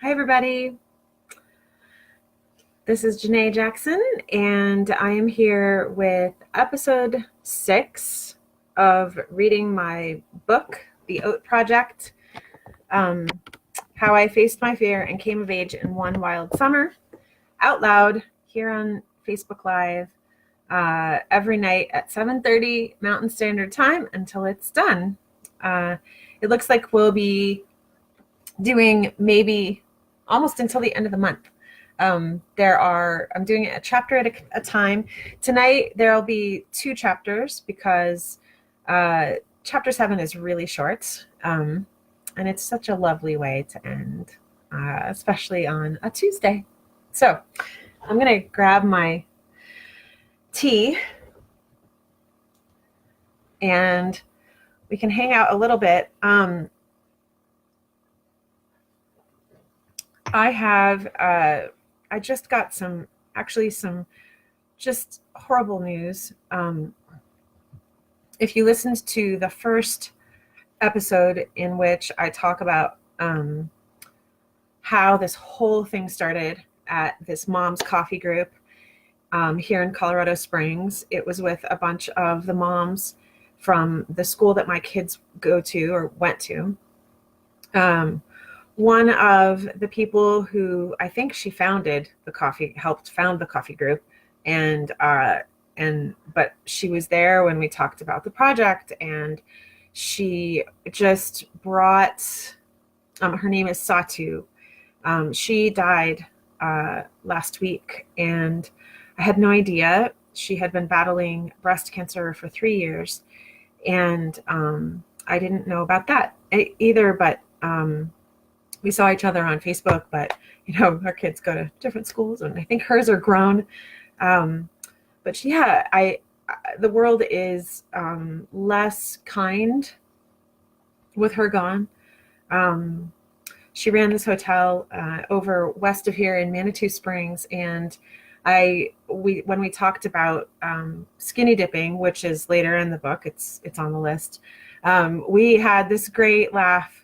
Hi, everybody. This is Janae Jackson, and I am here with episode 6 of reading my book, The Oat Project, um, How I Faced My Fear and Came of Age in One Wild Summer, out loud here on Facebook Live every night at 7:30 Mountain Standard Time until it's done. It looks like we'll be doing maybe almost until the end of the month. I'm doing it a chapter at a time. Tonight, there'll be 2 chapters because chapter 7 is really short. And it's such a lovely way to end, especially on a Tuesday. So I'm going to grab my tea and we can hang out a little bit. I just got some just horrible news. If you listened to the first episode in which I talk about how this whole thing started at this mom's coffee group here in Colorado Springs, it was with a bunch of the moms from the school that my kids go to or went to. One of the people who I think she helped found the coffee group, but she was there when we talked about the project, and she just brought. Her name is Satu. She died last week, and I had no idea. She had been battling breast cancer for 3 years, and I didn't know about that either. But we saw each other on Facebook, but our kids go to different schools, and I think hers are grown. But yeah, the world is less kind with her gone. She ran this hotel over west of here in Manitou Springs, and when we talked about skinny dipping, which is later in the book, it's on the list. We had this great laugh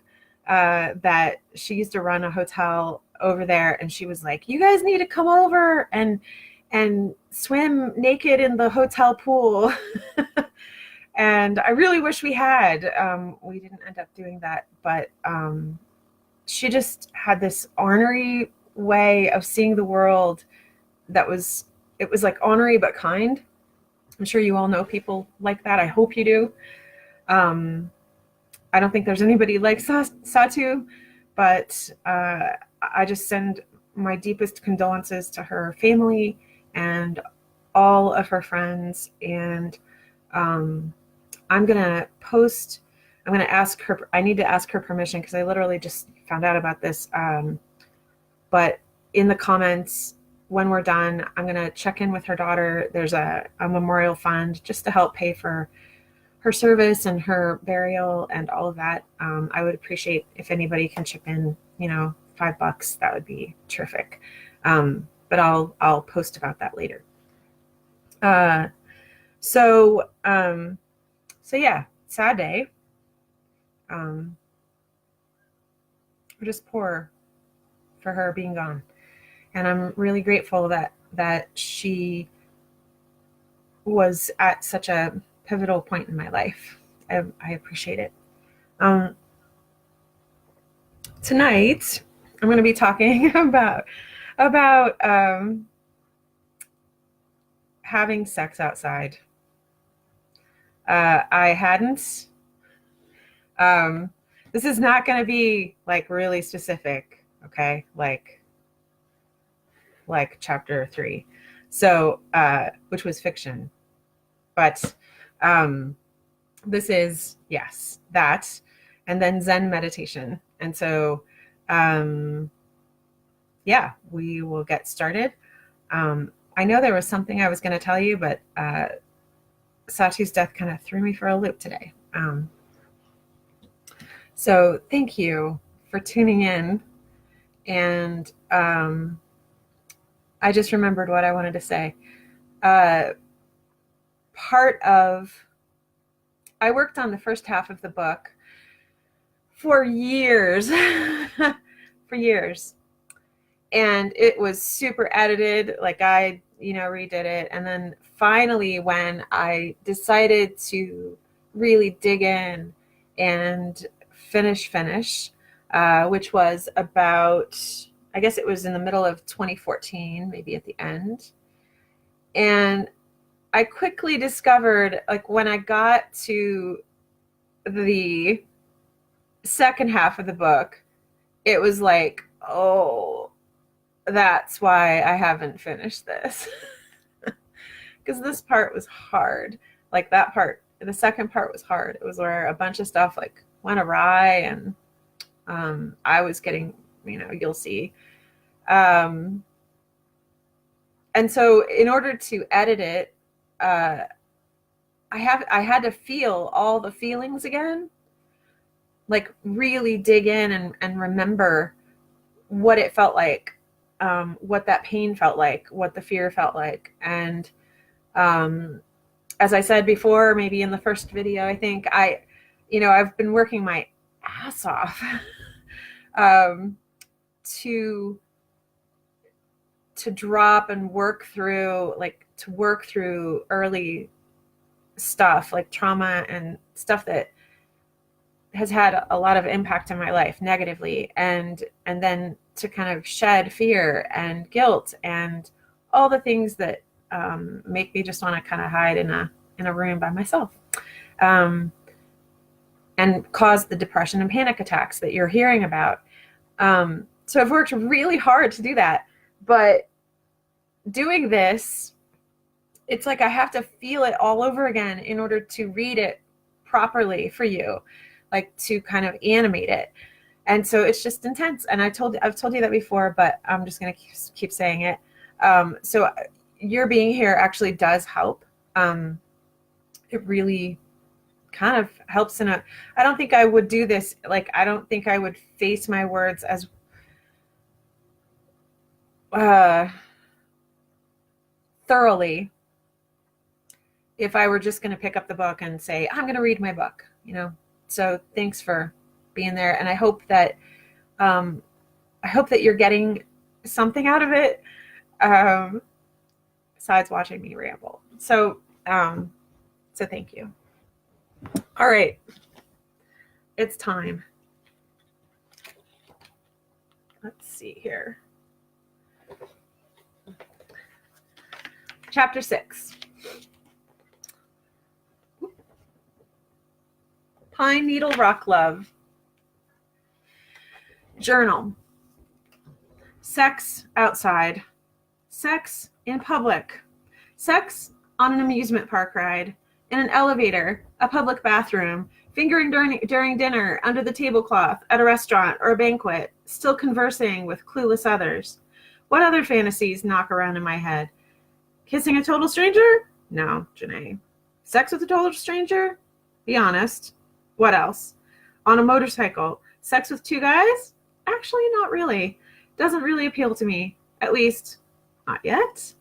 that she used to run a hotel over there, and she was like, "You guys need to come over and swim naked in the hotel pool." And I really wish we had. We didn't end up doing that, but she just had this ornery way of seeing the world it was like ornery but kind. I'm sure you all know people like that. I hope you do. I don't think there's anybody like Satu, but I just send my deepest condolences to her family and all of her friends. And I'm going to ask her, I need to ask her permission because I literally just found out about this. But in the comments, when we're done, I'm going to check in with her daughter. There's a memorial fund just to help pay for her service and her burial and all of that. I would appreciate if anybody can chip in, $5. That would be terrific. But I'll post about that later. So yeah, sad day. We're just poor for her being gone. And I'm really grateful that she was at such a pivotal point in my life. I appreciate it. Tonight, I'm going to be talking about having sex outside. I hadn't. This is not going to be like really specific, okay? Like chapter 3, so which was fiction, but this is, yes, that, and then Zen meditation. And so yeah, we will get started. I know there was something I was going to tell you, but Satu's death kind of threw me for a loop today. So thank you for tuning in. And I just remembered what I wanted to say. I worked on the first half of the book for years, for years. And it was super edited. Like I, redid it. And then finally, when I decided to really dig in and finish, which was about, I guess it was in the middle of 2014, maybe at the end. And I quickly discovered, like, when I got to the second half of the book, it was like, oh, that's why I haven't finished this. Because this part was hard. Like that part, the second part was hard. It was where a bunch of stuff like went awry, and I was getting, you'll see. And so in order to edit it, I had to feel all the feelings again, like really dig in and remember what it felt like, what that pain felt like, what the fear felt like. And as I said before, maybe in the first video, I think I've been working my ass off to drop and work through early stuff like trauma and stuff that has had a lot of impact in my life negatively, and then to kind of shed fear and guilt and all the things that make me just want to kind of hide in a room by myself, and cause the depression and panic attacks that you're hearing about. So I've worked really hard to do that, but doing this, it's like I have to feel it all over again in order to read it properly for you, like to kind of animate it. And so it's just intense. And I've told you that before, but I'm just going to keep saying it. So your being here actually does help. It really kind of helps I don't think I would do this. Like, I don't think I would face my words as thoroughly if I were just going to pick up the book and say, I'm going to read my book, So thanks for being there. And I hope that you're getting something out of it, besides watching me ramble. So thank you. All right. It's time. Let's see here. Chapter 6. Pine Needle Rock Love. Journal. Sex outside. Sex in public. Sex on an amusement park ride. In an elevator. A public bathroom. Fingering during dinner under the tablecloth at a restaurant or a banquet. Still conversing with clueless others. What other fantasies knock around in my head? Kissing a total stranger? No, Janae. Sex with a total stranger? Be honest. What else? On a motorcycle. Sex with two guys? Actually, not really. Doesn't really appeal to me. At least, not yet.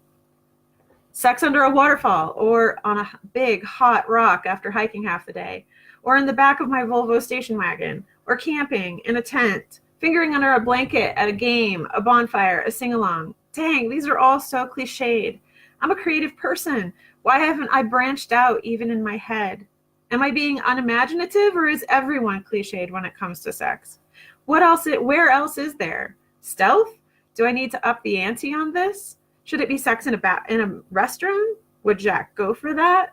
Sex under a waterfall, or on a big, hot rock after hiking half the day, or in the back of my Volvo station wagon, or camping in a tent, fingering under a blanket at a game, a bonfire, a sing-along. Dang, these are all so cliched. I'm a creative person. Why haven't I branched out even in my head? Am I being unimaginative, or is everyone cliched when it comes to sex? Where else is there? Stealth? Do I need to up the ante on this? Should it be sex in a restroom? Would Jack go for that?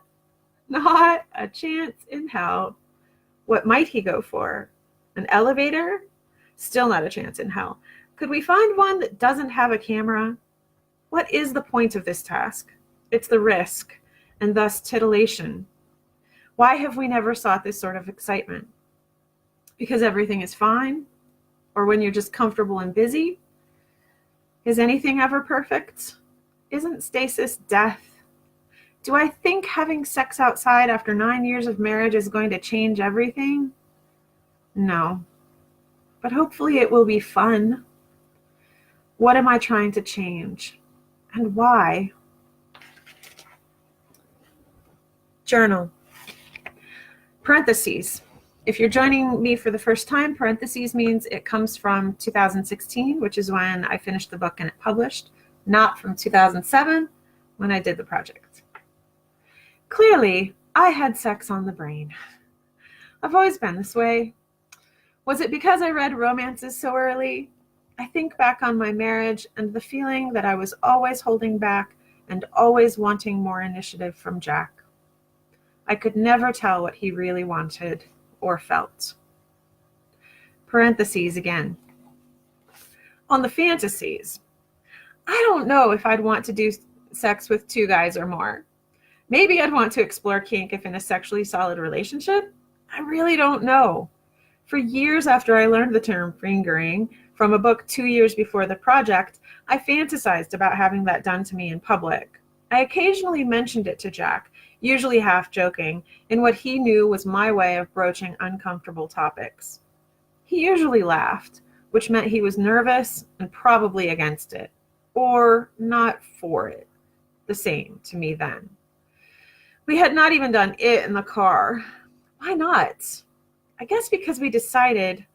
Not a chance in hell. What might he go for? An elevator? Still not a chance in hell. Could we find one that doesn't have a camera? What is the point of this task? It's the risk, and thus titillation. Why have we never sought this sort of excitement? Because everything is fine? Or when you're just comfortable and busy? Is anything ever perfect? Isn't stasis death? Do I think having sex outside after 9 years of marriage is going to change everything? No. But hopefully it will be fun. What am I trying to change? And why? Journal. Parentheses. If you're joining me for the first time, parentheses means it comes from 2016, which is when I finished the book and it published, not from 2007 when I did the project. Clearly, I had sex on the brain. I've always been this way. Was it because I read romances so early? I think back on my marriage and the feeling that I was always holding back and always wanting more initiative from Jack. I could never tell what he really wanted or felt. Parentheses again. On the fantasies, I don't know if I'd want to do sex with 2 guys or more. Maybe I'd want to explore kink if in a sexually solid relationship. I really don't know. For years after I learned the term fingering from a book 2 years before the project, I fantasized about having that done to me in public. I occasionally mentioned it to Jack, usually half joking, in what he knew was my way of broaching uncomfortable topics. He usually laughed, which meant he was nervous and probably against it, or not for it. The same to me then. We had not even done it in the car. Why not? I guess because I decided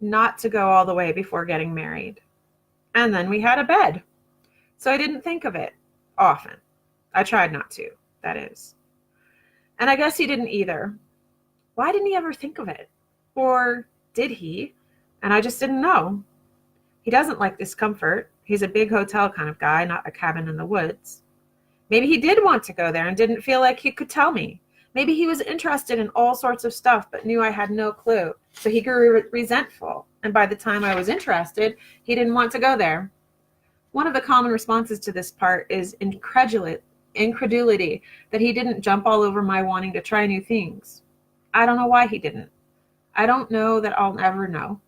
not to go all the way before getting married. And then we had a bed. So I didn't think of it often. I tried not to, that is. And I guess he didn't either. Why didn't he ever think of it? Or did he? And I just didn't know. He doesn't like discomfort. He's a big hotel kind of guy, not a cabin in the woods. Maybe he did want to go there and didn't feel like he could tell me. Maybe he was interested in all sorts of stuff but knew I had no clue. So he grew resentful. And by the time I was interested, he didn't want to go there. One of the common responses to this part is incredulity that he didn't jump all over my wanting to try new things. I don't know why he didn't. I don't know that I'll ever know.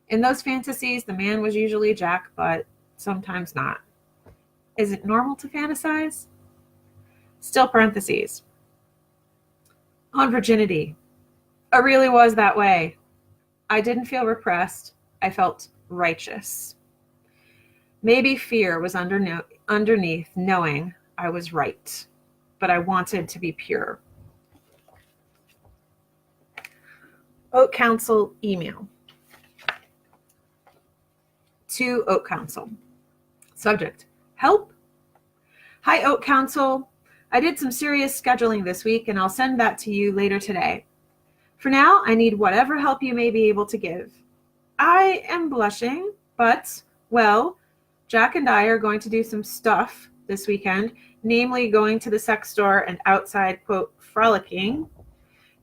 In those fantasies, the man was usually Jack, but sometimes not. Is it normal to fantasize? Still parentheses. On virginity. I really was that way. I didn't feel repressed. I felt righteous. Maybe fear was underneath knowing I was right, but I wanted to be pure. Oat Council email. To Oat Council. Subject, help. Hi, Oat Council. I did some serious scheduling this week, and I'll send that to you later today. For now, I need whatever help you may be able to give. I am blushing, but, well, Jack and I are going to do some stuff this weekend, namely going to the sex store and outside, quote, frolicking.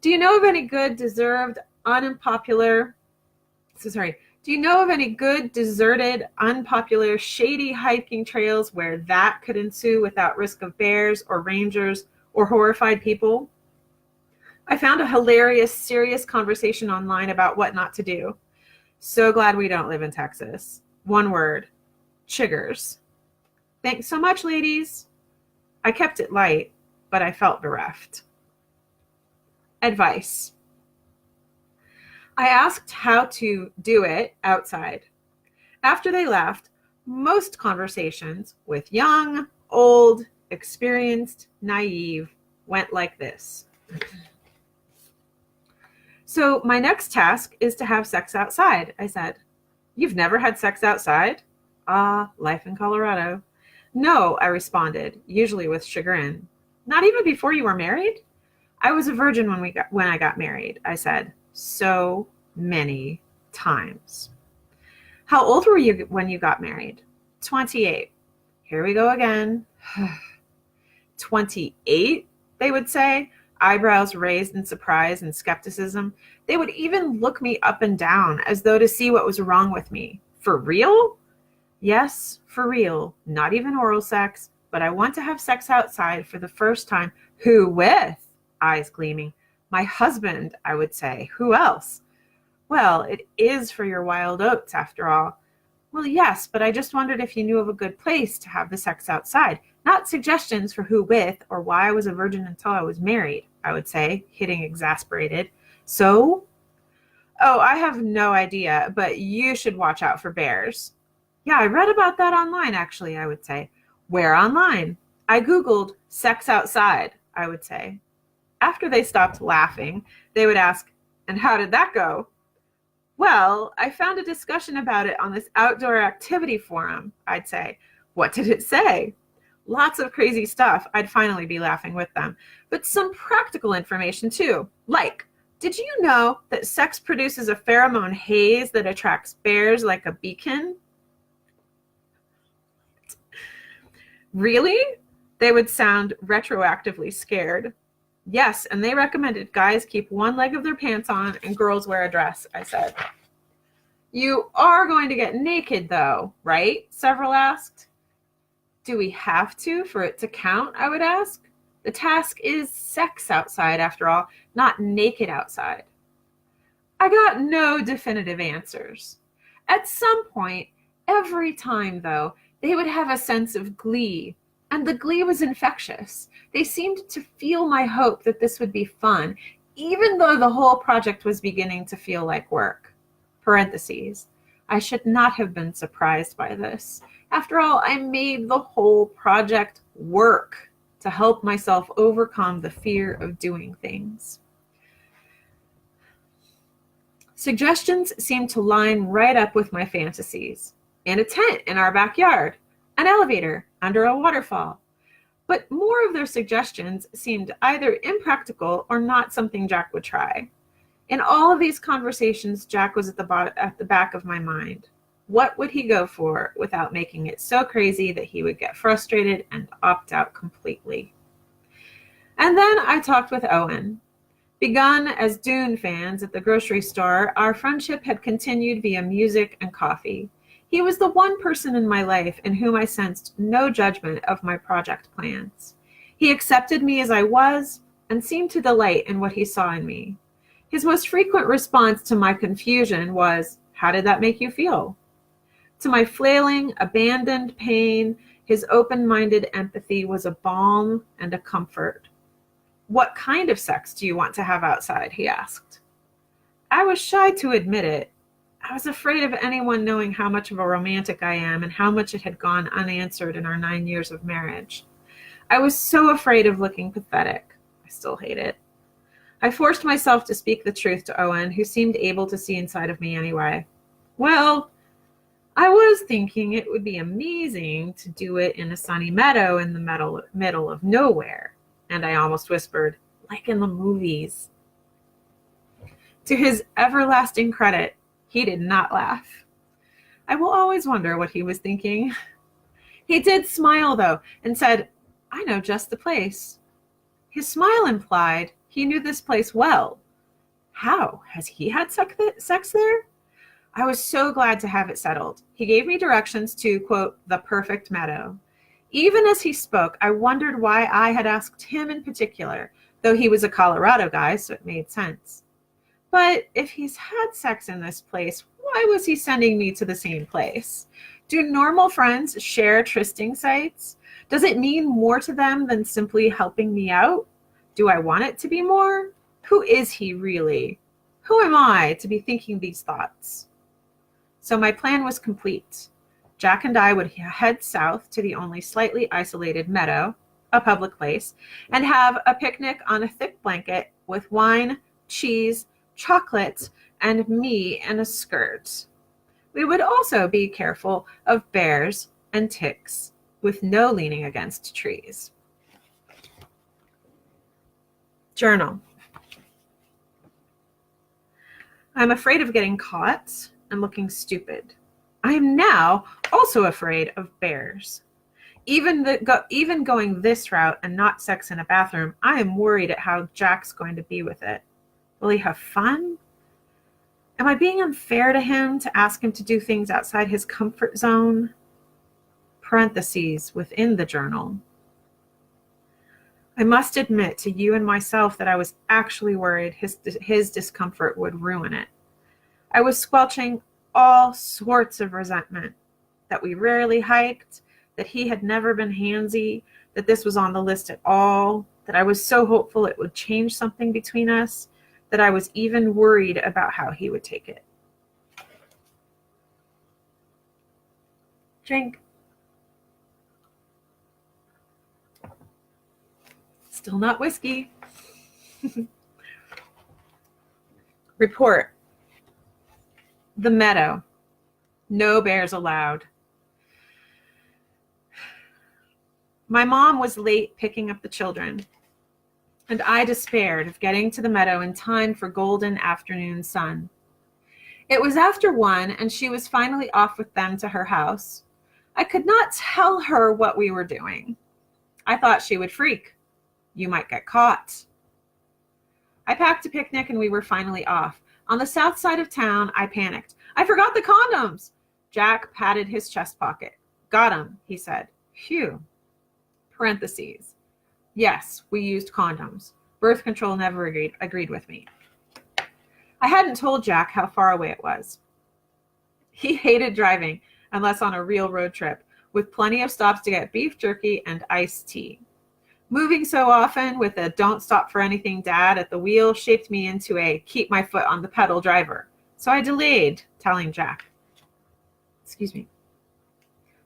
Do you know of any good, deserted, unpopular, shady hiking trails where that could ensue without risk of bears or rangers or horrified people? I found a hilarious, serious conversation online about what not to do. So glad we don't live in Texas. One word, chiggers. Thanks so much, ladies. I kept it light, but I felt bereft. Advice. I asked how to do it outside. After they left, most conversations with young, old, experienced, naive went like this. So my next task is to have sex outside, I said. You've never had sex outside? Life in Colorado. No, I responded, usually with chagrin. Not even before you were married? I was a virgin when I got married, I said. So many times. How old were you when you got married? 28. Here we go again. 28, they would say, eyebrows raised in surprise and skepticism. They would even look me up and down as though to see what was wrong with me. For real? Yes, for real. Not even oral sex, but I want to have sex outside for the first time. Who with? Eyes gleaming. My husband, I would say. Who else? Well, it is for your wild oats, after all. Well, yes, but I just wondered if you knew of a good place to have the sex outside. Not suggestions for who with or why I was a virgin until I was married, I would say, hitting exasperated. So? Oh, I have no idea, but you should watch out for bears. Yeah, I read about that online, actually, I would say. Where online? I Googled sex outside, I would say. After they stopped laughing, they would ask, "And how did that go?" "Well, I found a discussion about it on this outdoor activity forum," I'd say. "What did it say?" Lots of crazy stuff. I'd finally be laughing with them. But some practical information too. Like, did you know that sex produces a pheromone haze that attracts bears like a beacon? Really? They would sound retroactively scared. Yes, and they recommended guys keep one leg of their pants on and girls wear a dress, I said. You are going to get naked though, right? Several asked. Do we have to for it to count? I would ask. The task is sex outside, after all, not naked outside. I got no definitive answers. At some point, every time though, they would have a sense of glee, and the glee was infectious. They seemed to feel my hope that this would be fun, even though the whole project was beginning to feel like work. Parentheses. I should not have been surprised by this. After all, I made the whole project work to help myself overcome the fear of doing things. Suggestions seemed to line right up with my fantasies. And a tent in our backyard, an elevator under a waterfall. But more of their suggestions seemed either impractical or not something Jack would try. In all of these conversations, Jack was at the back of my mind. What would he go for without making it so crazy that he would get frustrated and opt out completely? And then I talked with Owen. Begun as Dune fans at the grocery store, our friendship had continued via music and coffee. He was the one person in my life in whom I sensed no judgment of my project plans. He accepted me as I was and seemed to delight in what he saw in me. His most frequent response to my confusion was, "How did that make you feel?" To my flailing, abandoned pain, his open-minded empathy was a balm and a comfort. "What kind of sex do you want to have outside?" he asked. I was shy to admit it. I was afraid of anyone knowing how much of a romantic I am and how much it had gone unanswered in our 9 years of marriage. I was so afraid of looking pathetic. I still hate it. I forced myself to speak the truth to Owen, who seemed able to see inside of me anyway. "Well, I was thinking it would be amazing to do it in a sunny meadow in the middle of nowhere." And I almost whispered, "Like in the movies." To his everlasting credit, he did not laugh. I will always wonder what he was thinking. He did smile, though, and said, "I know just the place." His smile implied he knew this place well. How? Has he had sex there? I was so glad to have it settled. He gave me directions to, quote, the perfect meadow. Even as he spoke, I wondered why I had asked him in particular, though he was a Colorado guy, so it made sense. But if he's had sex in this place, why was he sending me to the same place? Do normal friends share trysting sites? Does it mean more to them than simply helping me out? Do I want it to be more? Who is he really? Who am I to be thinking these thoughts? So my plan was complete. Jack and I would head south to the only slightly isolated meadow, a public place, and have a picnic on a thick blanket with wine, cheese, chocolate, and me in a skirt. We would also be careful of bears and ticks, with no leaning against trees. Journal. I'm afraid of getting caught and looking stupid. I am now also afraid of bears. Even going this route and not sex in a bathroom, I am worried at how Jack's going to be with it. Will he have fun? Am I being unfair to him to ask him to do things outside his comfort zone? Parentheses within the journal. I must admit to you and myself that I was actually worried his discomfort would ruin it. I was squelching all sorts of resentment. That we rarely hiked, that he had never been handsy, that this was on the list at all, that I was so hopeful it would change something between us, that I was even worried about how he would take it. Drink. Still not whiskey. Report. The meadow. No bears allowed. My mom was late picking up the children, and I despaired of getting to the meadow in time for golden afternoon sun. It was after 1, and she was finally off with them to her house. I could not tell her what we were doing. I thought she would freak. You might get caught. I packed a picnic and we were finally off. On the south side of town, I panicked. I forgot the condoms. Jack patted his chest pocket. Got 'em, he said. Phew. Parentheses. Yes, we used condoms. Birth control never agreed with me. I hadn't told Jack how far away it was. He hated driving, unless on a real road trip, with plenty of stops to get beef jerky and iced tea. Moving so often with a don't stop for anything dad at the wheel shaped me into a keep my foot on the pedal driver. So I delayed telling Jack. Excuse me.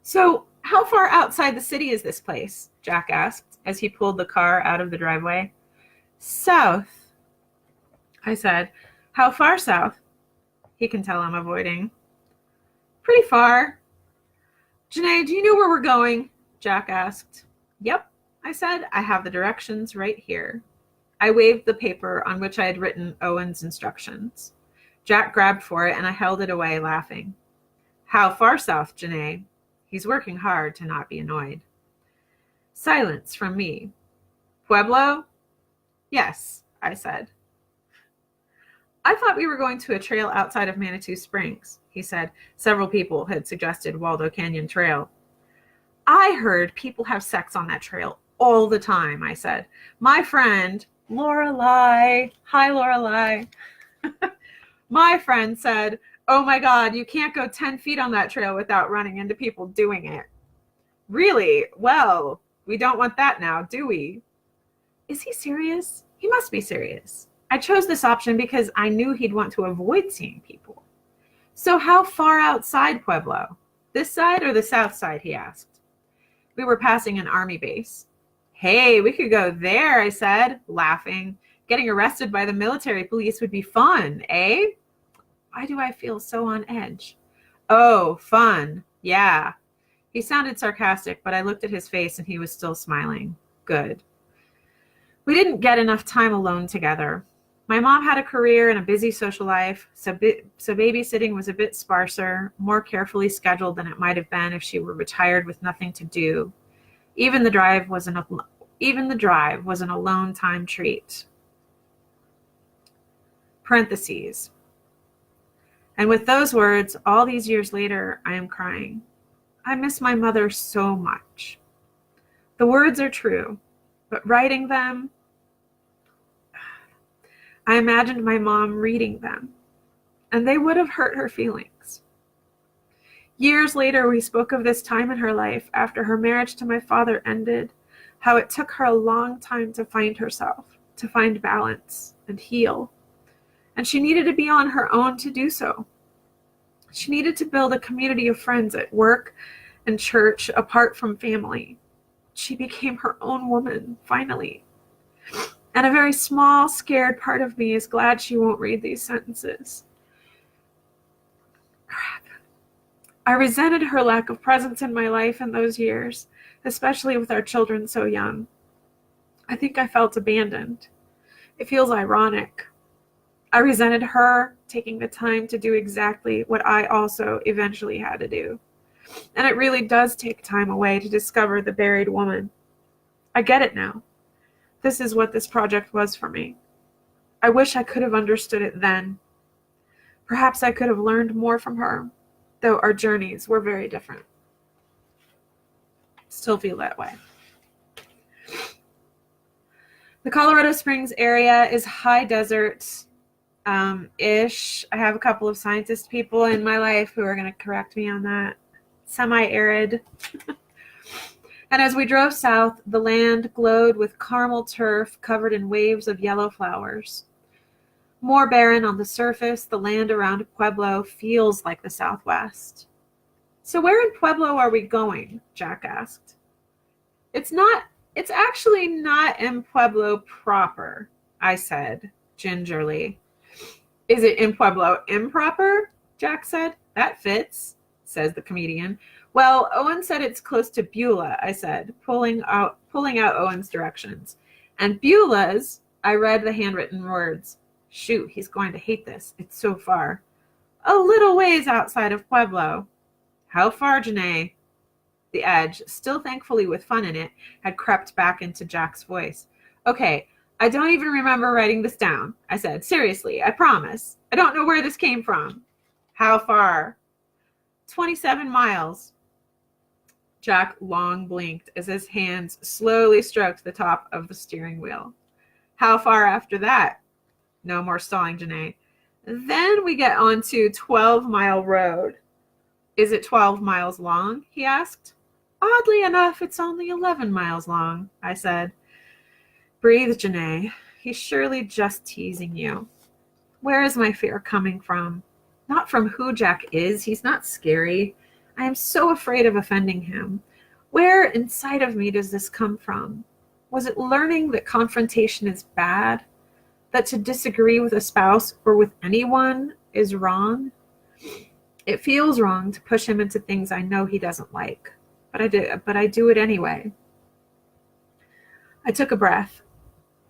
So how far outside the city is this place? Jack asked as he pulled the car out of the driveway. South, I said. How far south? He can tell I'm avoiding. Pretty far. Janae, do you know where we're going? Jack asked. Yep, I said. I have the directions right here. I waved the paper on which I had written Owen's instructions. Jack grabbed for it and I held it away, laughing. How far south, Janae? He's working hard to not be annoyed. Silence from me. Pueblo? Yes, I said. I thought we were going to a trail outside of Manitou Springs, he said. Several people had suggested Waldo Canyon Trail. I heard people have sex on that trail all the time, I said. My friend, Lorelei, hi Lorelei. My friend said, oh my God, you can't go 10 feet on that trail without running into people doing it. Really? Well, we don't want that now, do we? Is he serious? He must be serious. I chose this option because I knew he'd want to avoid seeing people. So how far outside Pueblo? This side or the south side, he asked. We were passing an army base. Hey, we could go there, I said, laughing. Getting arrested by the military police would be fun, eh? Why do I feel so on edge? Oh, fun. Yeah. He sounded sarcastic, but I looked at his face and he was still smiling. Good. We didn't get enough time alone together. My mom had a career and a busy social life, so babysitting was a bit sparser, more carefully scheduled than it might have been if she were retired with nothing to do. Even the drive was an alone time treat. Parentheses. And with those words, all these years later, I am crying. I miss my mother so much. The words are true, but writing them, I imagined my mom reading them, and they would have hurt her feelings. Years later, we spoke of this time in her life after her marriage to my father ended, how it took her a long time to find herself, to find balance and heal. And she needed to be on her own to do so. She needed to build a community of friends at work and church apart from family. She became her own woman, finally. And a very small, scared part of me is glad she won't read these sentences. Crap. I resented her lack of presence in my life in those years, especially with our children so young. I think I felt abandoned. It feels ironic. I resented her taking the time to do exactly what I also eventually had to do. And it really does take time away to discover the buried woman. I get it now. This is what this project was for me. I wish I could have understood it then. Perhaps I could have learned more from her, though our journeys were very different. Still feel that way. The Colorado Springs area is high desert ish. I have a couple of scientist people in my life who are going to correct me on that. Semi-arid. And as we drove south, the land glowed with caramel turf covered in waves of yellow flowers. More barren on the surface, the land around Pueblo feels like the Southwest. So where in Pueblo are we going? Jack asked. It's actually not in Pueblo proper. I said gingerly. Is it in Pueblo improper? Jack said. That fits, says the comedian. Well, Owen said it's close to Beulah, I said, pulling out Owen's directions. And Beulah's, I read the handwritten words. Shoot, he's going to hate this. It's so far. A little ways outside of Pueblo. How far, Janae? The edge, still thankfully with fun in it, had crept back into Jack's voice. Okay, I don't even remember writing this down, I said. Seriously, I promise. I don't know where this came from. How far? 27 miles. Jack long blinked as his hands slowly stroked the top of the steering wheel. How far after that? No more stalling, Janae. Then we get onto 12-mile road. Is it 12 miles long? He asked. Oddly enough, it's only 11 miles long, I said. Breathe, Janae. He's surely just teasing you. Where is my fear coming from? Not from who Jack is. He's not scary. I am so afraid of offending him. Where inside of me does this come from? Was it learning that confrontation is bad? That to disagree with a spouse or with anyone is wrong? It feels wrong to push him into things I know he doesn't like, but I do it anyway. I took a breath.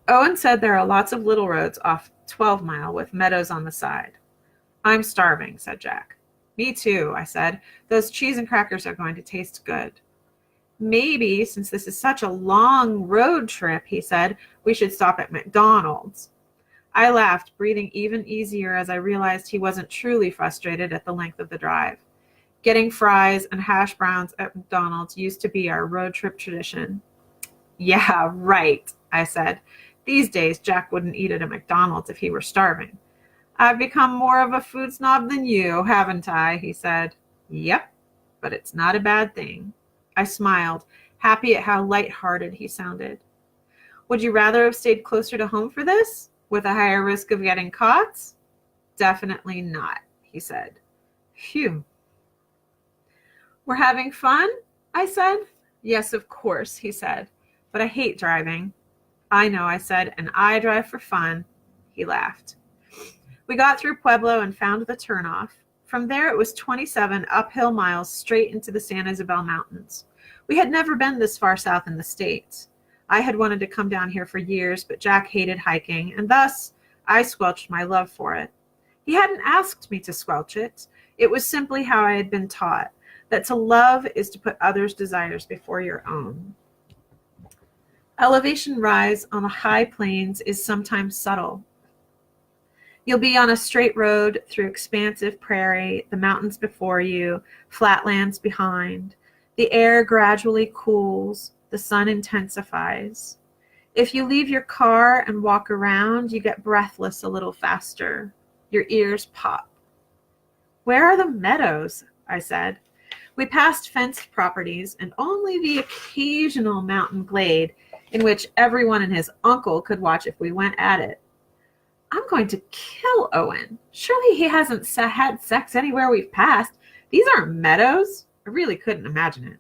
Owen said there are lots of little roads off 12 Mile with meadows on the side. I'm starving, said Jack. Me too, I said. Those cheese and crackers are going to taste good. Maybe, since this is such a long road trip, he said, we should stop at McDonald's. I laughed, breathing even easier as I realized he wasn't truly frustrated at the length of the drive. Getting fries and hash browns at McDonald's used to be our road trip tradition. Yeah, right, I said. These days, Jack wouldn't eat at a McDonald's if he were starving. I've become more of a food snob than you, haven't I? He said. Yep, but it's not a bad thing. I smiled, happy at how light-hearted he sounded. Would you rather have stayed closer to home for this, with a higher risk of getting caught? Definitely not, he said. Phew. We're having fun? I said. Yes, of course, he said. But I hate driving. I know, I said, and I drive for fun. He laughed. We got through Pueblo and found the turnoff. From there, it was 27 uphill miles straight into the San Isabel Mountains. We had never been this far south in the States. I had wanted to come down here for years, but Jack hated hiking, and thus I squelched my love for it. He hadn't asked me to squelch it. It was simply how I had been taught, that to love is to put others' desires before your own. Elevation rise on the high plains is sometimes subtle. You'll be on a straight road through expansive prairie, the mountains before you, flatlands behind. The air gradually cools, the sun intensifies. If you leave your car and walk around, you get breathless a little faster. Your ears pop. Where are the meadows? I said. We passed fenced properties and only the occasional mountain glade in which everyone and his uncle could watch if we went at it. I'm going to kill Owen. Surely he hasn't had sex anywhere we've passed. These aren't meadows. I really couldn't imagine it.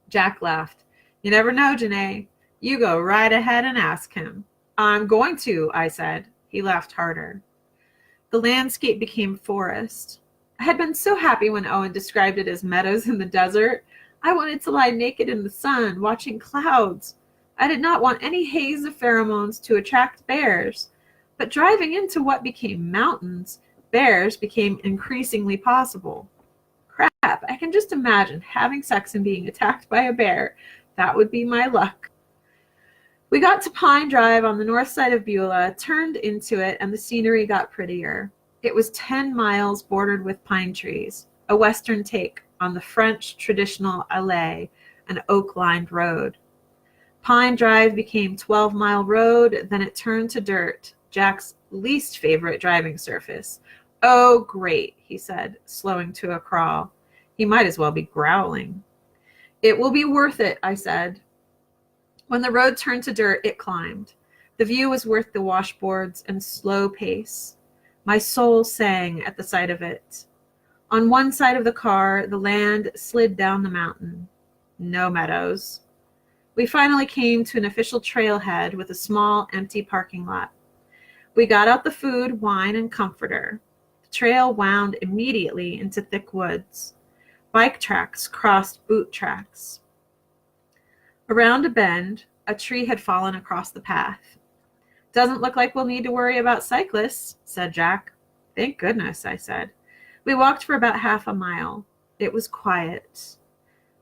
Jack laughed. You never know, Janae. You go right ahead and ask him. I'm going to, I said. He laughed harder. The landscape became forest. I had been so happy when Owen described it as meadows in the desert. I wanted to lie naked in the sun, watching clouds. I did not want any haze of pheromones to attract bears. But driving into what became mountains, bears became increasingly possible. Crap, I can just imagine having sex and being attacked by a bear. That would be my luck. We got to Pine Drive on the north side of Beulah, turned into it, and the scenery got prettier. It was 10 miles bordered with pine trees, a western take on the French traditional allée, an oak-lined road. Pine Drive became 12-mile road, then it turned to dirt, Jack's least favorite driving surface. Oh, great, he said, slowing to a crawl. He might as well be growling. It will be worth it, I said. When the road turned to dirt, it climbed. The view was worth the washboards and slow pace. My soul sang at the sight of it. On one side of the car, the land slid down the mountain. No meadows. We finally came to an official trailhead with a small, empty parking lot. We got out the food, wine, and comforter. The trail wound immediately into thick woods. Bike tracks crossed boot tracks. Around a bend, a tree had fallen across the path. Doesn't look like we'll need to worry about cyclists, said Jack. Thank goodness, I said. We walked for about half a mile. It was quiet.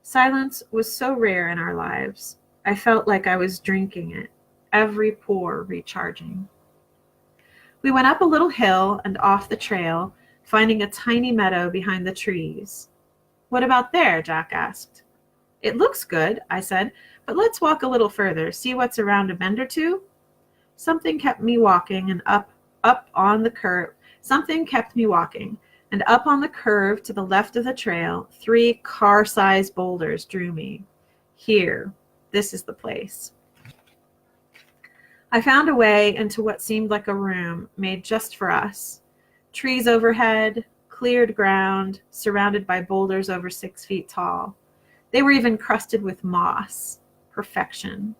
Silence was so rare in our lives. I felt like I was drinking it, every pore recharging. We went up a little hill and off the trail, finding a tiny meadow behind the trees. What about there? Jack asked. It looks good, I said, but let's walk a little further, see what's around a bend or two. Something kept me walking and up on the curve. Something kept me walking, and up on the curve to the left of the trail, 3 car-sized boulders drew me. Here, this is the place. I found a way into what seemed like a room made just for us. Trees overhead, cleared ground, surrounded by boulders over 6 feet tall. They were even crusted with moss. Perfection.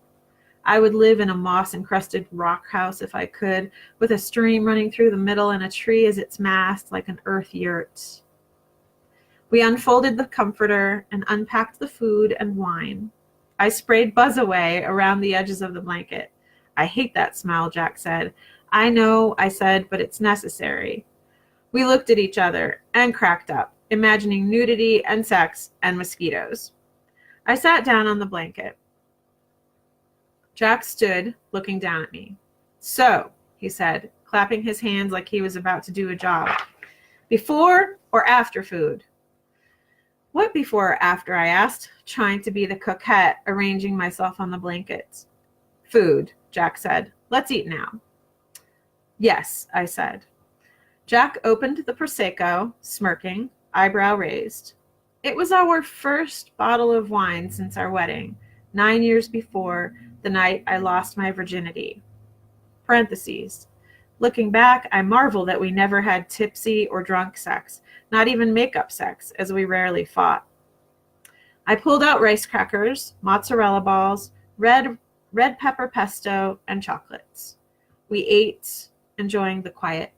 I would live in a moss-encrusted rock house if I could, with a stream running through the middle and a tree as its mast like an earth yurt. We unfolded the comforter and unpacked the food and wine. I sprayed buzz away around the edges of the blanket. I hate that smell, Jack said. I know, I said, but it's necessary. We looked at each other and cracked up, imagining nudity and sex and mosquitoes. I sat down on the blanket. Jack stood, looking down at me. So, he said, clapping his hands like he was about to do a job. Before or after food? What before or after? I asked, trying to be the coquette, arranging myself on the blankets. Food, Jack said. Let's eat now. Yes, I said. Jack opened the Prosecco, smirking, eyebrow raised. It was our first bottle of wine since our wedding, 9 years before, the night I lost my virginity. Parentheses. Looking back, I marvel that we never had tipsy or drunk sex, not even make-up sex, as we rarely fought. I pulled out rice crackers, mozzarella balls, red pepper pesto, and chocolates. We ate, enjoying the quiet.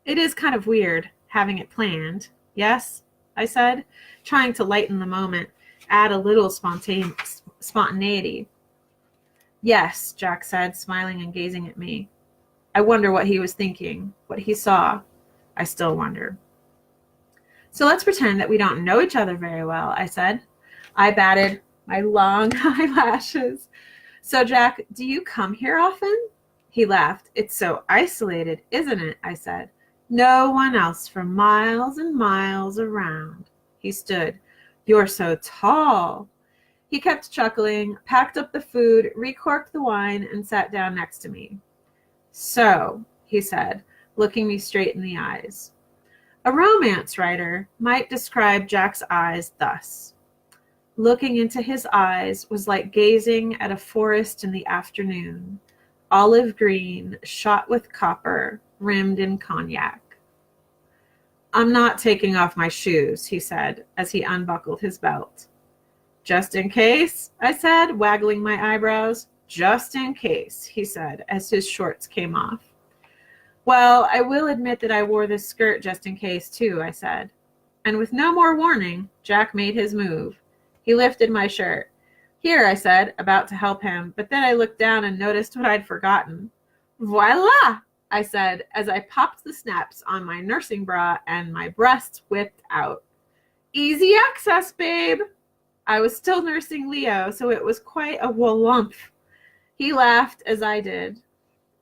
It is kind of weird, having it planned. Yes, I said, trying to lighten the moment, add a little spontaneity. Yes, Jack said, smiling and gazing at me. I wonder what he was thinking, what he saw. I still wonder. So let's pretend that we don't know each other very well, I said. I batted my long eyelashes. So, Jack, do you come here often? He laughed. It's so isolated, isn't it? I said. No one else for miles and miles around. He stood. You're so tall. He kept chuckling, packed up the food, recorked the wine, and sat down next to me. So, he said, looking me straight in the eyes. A romance writer might describe Jack's eyes thus. Looking into his eyes was like gazing at a forest in the afternoon, olive green, shot with copper, rimmed in cognac. I'm not taking off my shoes, he said, as he unbuckled his belt. Just in case, I said, waggling my eyebrows. Just in case, he said, as his shorts came off. Well, I will admit that I wore this skirt just in case, too, I said. And with no more warning, Jack made his move. He lifted my shirt. Here, I said, about to help him, but then I looked down and noticed what I'd forgotten. Voila, I said, as I popped the snaps on my nursing bra and my breasts whipped out. Easy access, babe. I was still nursing Leo, so it was quite a wallump. He laughed as I did.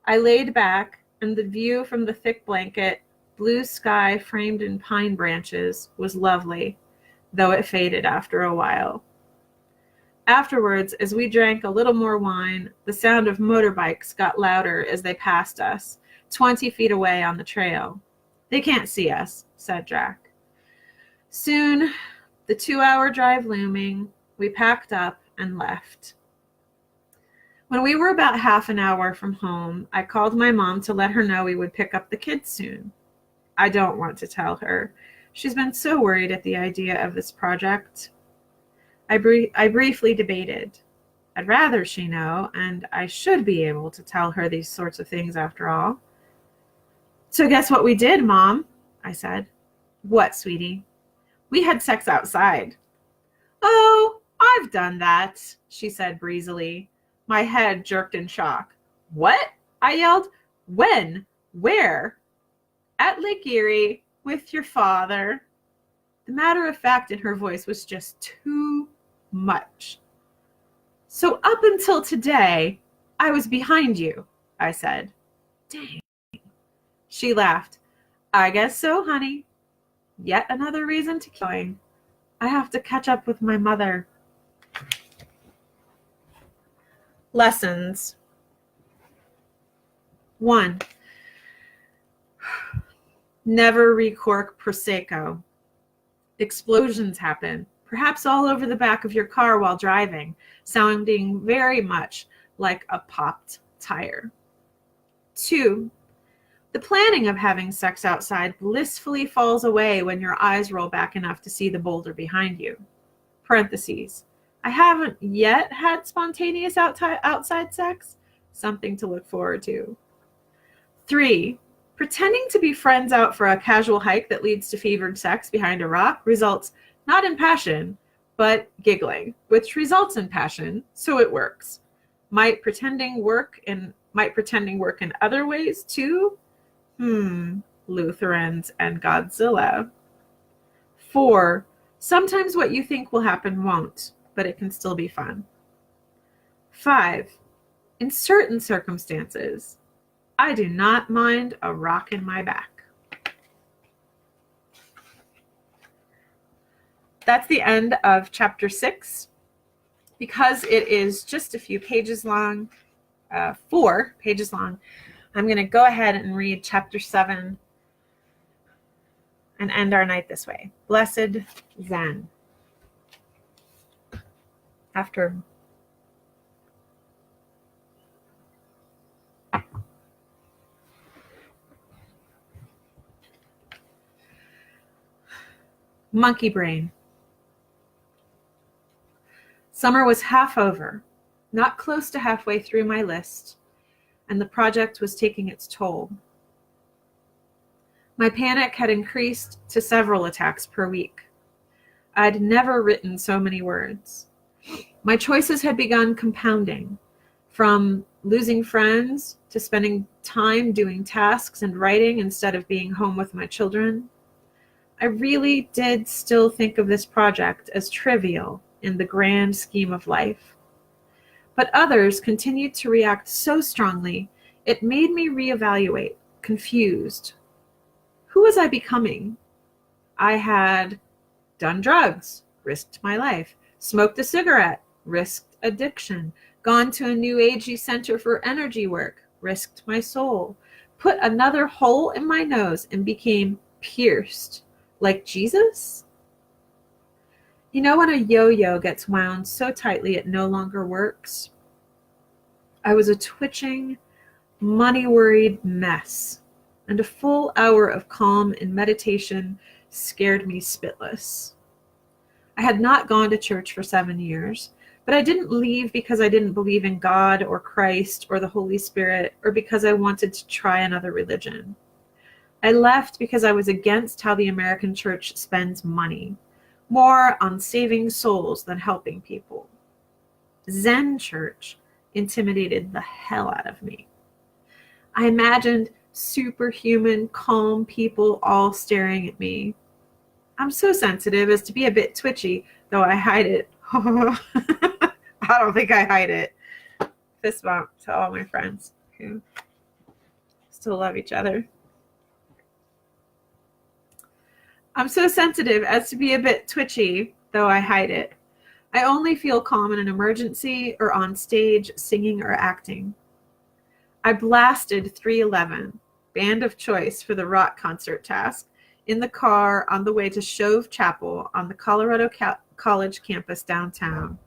I laid back, and the view from the thick blanket, blue sky framed in pine branches, was lovely, though it faded after a while. Afterwards, as we drank a little more wine, the sound of motorbikes got louder as they passed us, 20 feet away on the trail. They can't see us, said Jack. Soon, the 2-hour drive looming, we packed up and left. When we were about half an hour from home, I called my mom to let her know we would pick up the kids soon. I don't want to tell her. She's been so worried at the idea of this project. I briefly debated. I'd rather she know, and I should be able to tell her these sorts of things after all. So guess what we did, Mom? I said. What, sweetie? We had sex outside. Oh, I've done that, she said breezily. My head jerked in shock. What? I yelled. When? Where? At Lake Erie, with your father. The matter of fact in her voice was just too much. So up until today, I was behind you, I said. Dang. She laughed. I guess so, honey. Yet another reason to keep going. I have to catch up with my mother. Lessons. 1. Never recork Prosecco. Explosions happen, perhaps all over the back of your car while driving, sounding very much like a popped tire. 2. The planning of having sex outside blissfully falls away when your eyes roll back enough to see the boulder behind you. Parentheses. I haven't yet had spontaneous outside sex. Something to look forward to. 3. Pretending to be friends out for a casual hike that leads to fevered sex behind a rock results not in passion, but giggling, which results in passion, so it works. Might pretending work in other ways too? Lutherans and Godzilla. 4. Sometimes what you think will happen won't, but it can still be fun. 5. In certain circumstances, I do not mind a rock in my back. That's the end of chapter 6. Because it is just a few pages long, 4 pages long, I'm going to go ahead and read chapter 7 and end our night this way. Blessed Zen. After monkey brain. Summer was half over, not close to halfway through my list, and the project was taking its toll. My panic had increased to several attacks per week. I'd never written so many words. My choices had begun compounding, from losing friends to spending time doing tasks and writing instead of being home with my children. I really did still think of this project as trivial in the grand scheme of life. But others continued to react so strongly, it made me reevaluate, confused. Who was I becoming? I had done drugs, risked my life, smoked a cigarette, risked addiction, gone to a new agey center for energy work, risked my soul, put another hole in my nose and became pierced, like Jesus? You know when a yo-yo gets wound so tightly it no longer works? I was a twitching, money-worried mess, and a full hour of calm and meditation scared me spitless. I had not gone to church for 7 years, but I didn't leave because I didn't believe in God or Christ or the Holy Spirit or because I wanted to try another religion. I left because I was against how the American church spends money, more on saving souls than helping people. Zen church intimidated the hell out of me. I imagined superhuman, calm people all staring at me. I'm so sensitive as to be a bit twitchy, though I hide it. I don't think I hide it. Fist bump to all my friends who still love each other. I'm so sensitive as to be a bit twitchy, though I hide it. I only feel calm in an emergency or on stage singing or acting. I blasted 311, band of choice for the rock concert task, in the car on the way to Shove Chapel on the Colorado College campus downtown.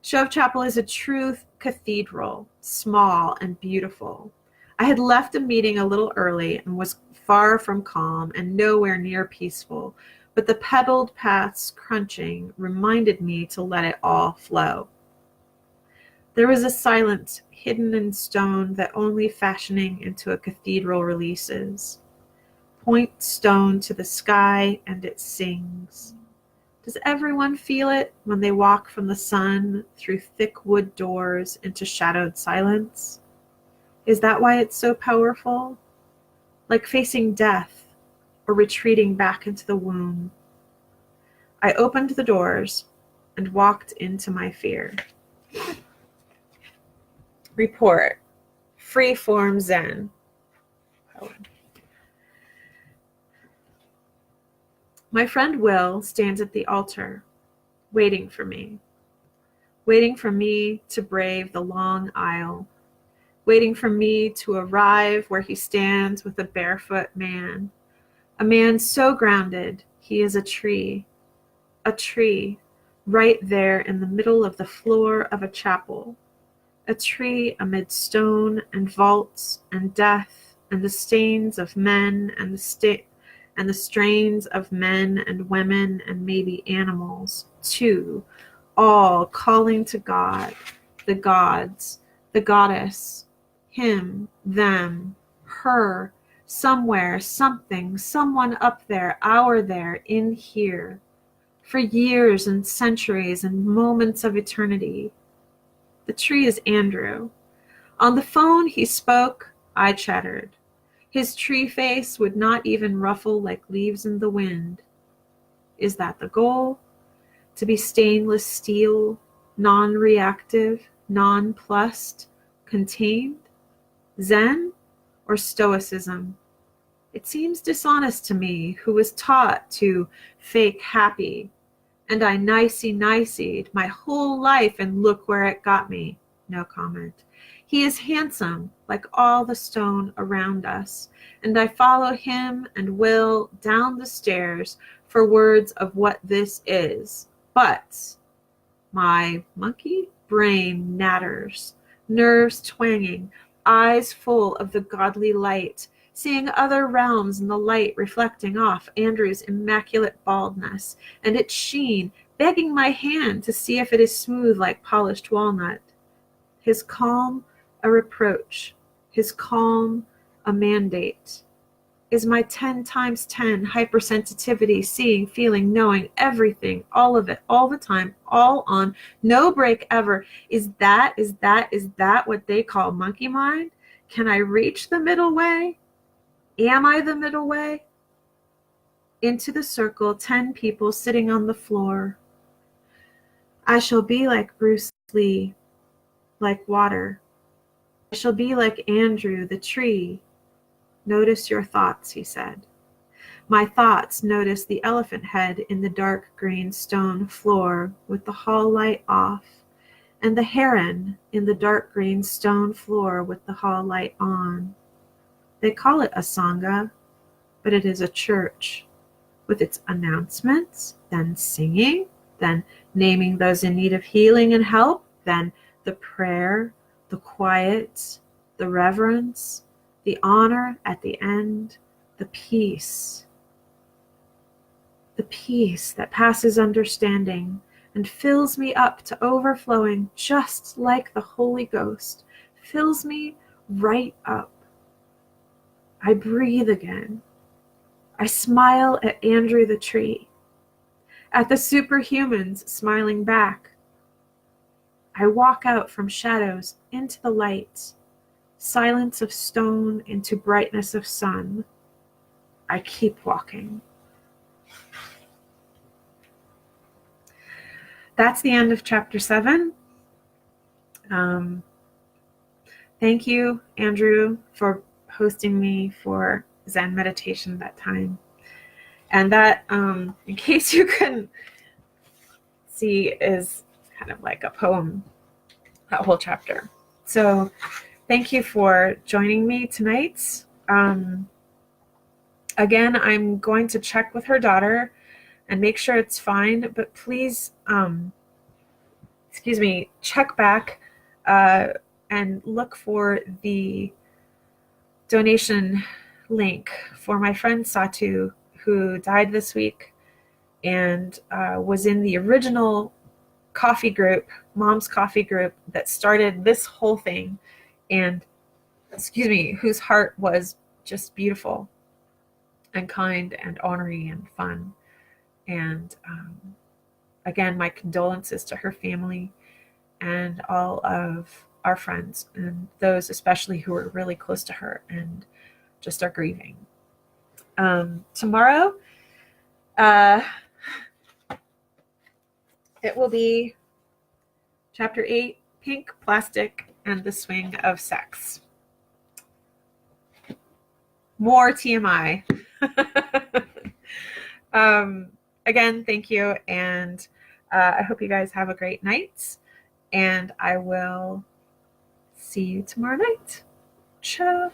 Shove Chapel is a true cathedral, small and beautiful. I had left a meeting a little early and was far from calm and nowhere near peaceful, but the pebbled path's crunching reminded me to let it all flow. There was a silence hidden in stone that only fashioning into a cathedral releases. Point stone to the sky and it sings. Does everyone feel it when they walk from the sun through thick wood doors into shadowed silence? Is that why it's so powerful? Like facing death or retreating back into the womb. I opened the doors and walked into my fear. Report. Free-form Zen. My friend Will stands at the altar, waiting for me to brave the long aisle, waiting for me to arrive where he stands with a barefoot man, a man so grounded he is a tree right there in the middle of the floor of a chapel, a tree amid stone and vaults and death and the stains of men and the strains of men and women and maybe animals too, all calling to God, the gods, the goddess, him, them, her, somewhere, something, someone up there, our there, in here, for years and centuries and moments of eternity. The tree is Andrew. On the phone he spoke, I chattered. His tree face would not even ruffle like leaves in the wind. Is that the goal? To be stainless steel, non-reactive, nonplussed, contained? Zen or stoicism? It seems dishonest to me, who was taught to fake happy, and I nicey-nicey'd my whole life, and look where it got me. No comment. He is handsome, like all the stone around us, and I follow him and Will down the stairs for words of what this is. But my monkey brain natters, nerves twanging, eyes full of the godly light, seeing other realms in the light reflecting off Andrew's immaculate baldness and its sheen, begging my hand to see if it is smooth like polished walnut. His calm a reproach, his calm a mandate. Is my 10 times 10 hypersensitivity, seeing, feeling, knowing everything, all of it, all the time, all on, no break ever? Is that what they call monkey mind? Can I reach the middle way? Am I the middle way? Into the circle, 10 people sitting on the floor. I shall be like Bruce Lee, like water. I shall be like Andrew, the tree. Notice your thoughts, he said. My thoughts noticed the elephant head in the dark green stone floor with the hall light off, and the heron in the dark green stone floor with the hall light on. They call it a sangha, but it is a church, with its announcements, then singing, then naming those in need of healing and help, then the prayer, the quiet, the reverence, the honor at the end, the peace that passes understanding and fills me up to overflowing, just like the Holy Ghost fills me right up. I breathe again. I smile at Andrew the tree, at the superhumans smiling back. I walk out from shadows into the light, silence of stone into brightness of sun. I keep walking. That's the end of chapter 7. Thank you, Andrew, for hosting me for Zen meditation that time. And that, in case you couldn't see, is kind of like a poem, that whole chapter. So thank you for joining me tonight. Again, I'm going to check with her daughter and make sure it's fine, but please, check back and look for the donation link for my friend Satu, who died this week and was in the original coffee group, mom's coffee group, that started this whole thing, and whose heart was just beautiful and kind and ornery and fun. And again, my condolences to her family and all of our friends, and those especially who are really close to her and just are grieving. Tomorrow, it will be Chapter 8, Pink, Plastic, and the Swing of Sex. More TMI. Again, thank you, and I hope you guys have a great night, and I will see you tomorrow night. Ciao.